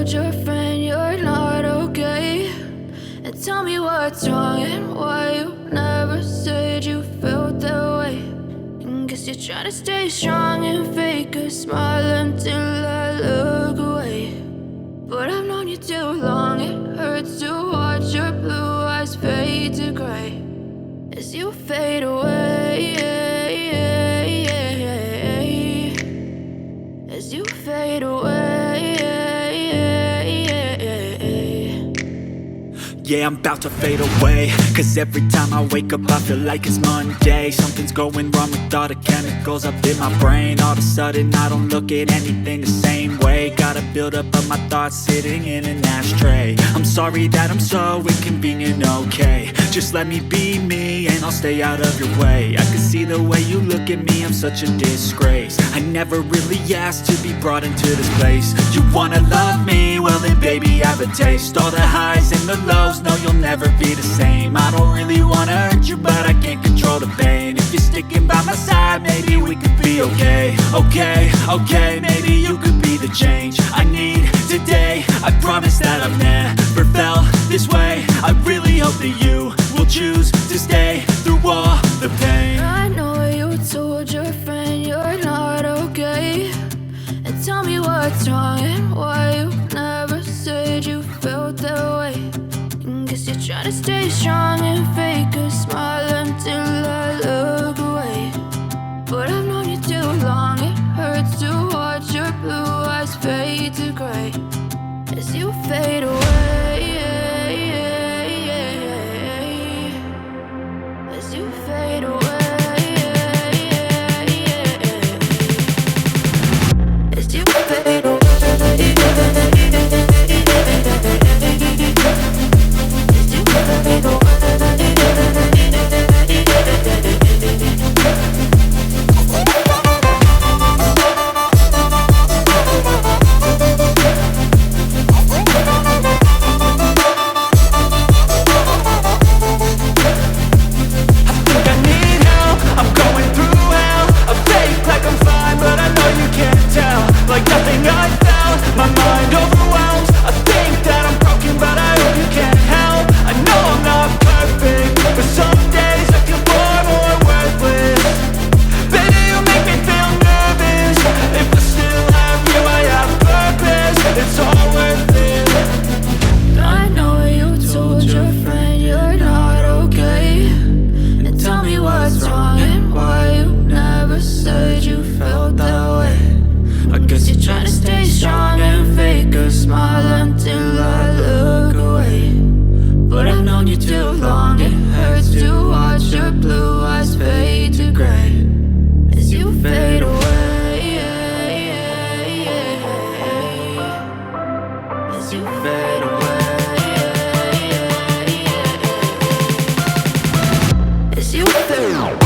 told your friend you're not okay? And tell me what's wrong and why you never said you felt that way. And guess you're trying to stay strong and fake a smile until I look away. But I've known you too long, it hurts to watch your blue eyes fade to gray as you fade away, as you fade away. Yeah, I'm about to fade away, cause every time I wake up I feel like it's Monday. Something's going wrong with all the chemicals up in my brain. All of a sudden I don't look at anything the same way. Got a buildup of my thoughts sitting in an ashtray. I'm sorry that I'm so inconvenient, okay? Just let me be me and I'll stay out of your way. I can see the way you look at me, I'm such a disgrace. I never really asked to be brought into this place. You wanna love me? Well then baby, have a taste. All the highs and the lows, no, you'll never be the same. I don't really wanna hurt you, but I can't control the pain. If you're sticking by my side, maybe we could be okay. Okay, maybe you could be the change I need today. I promise that I've never felt this way. I really hope that you will choose to stay through all the pain. I know you told your friend you're not okay. And tell me what's wrong and why you never said you felt that way. And guess you're trying to stay strong and fake a smile until I look away. But I've known you too long, it hurts to watch your blue eyes fade to gray as you fade away, as you fade away. As you fade away, as you fade away. Like nothing I found, my mind overwhelmed. I think that I'm broken, but I hope you can't help. I know I'm not perfect, but some days I feel far more worthless. Baby, you make me feel nervous. If I still have you, I have purpose. It's all worth it. I know you told your friend you're not okay. And tell me what's wrong and why you never said you felt that way. I guess you're trying to stay strong and fake a smile until I look away. But I've known you too long, it hurts to watch your blue eyes fade to gray as you fade away, as you fade away, as you fade away.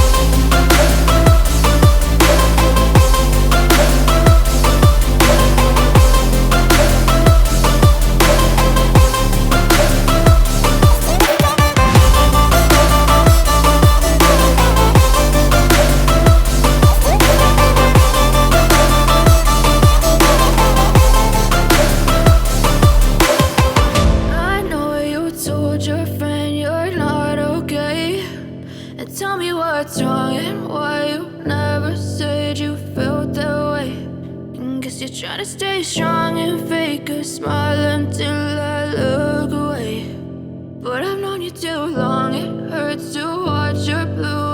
Your friend you're not okay. And tell me what's wrong and why you never said you felt that way. And guess you're trying to stay strong and fake a smile until I look away. But I've known you too long, it hurts to watch your blue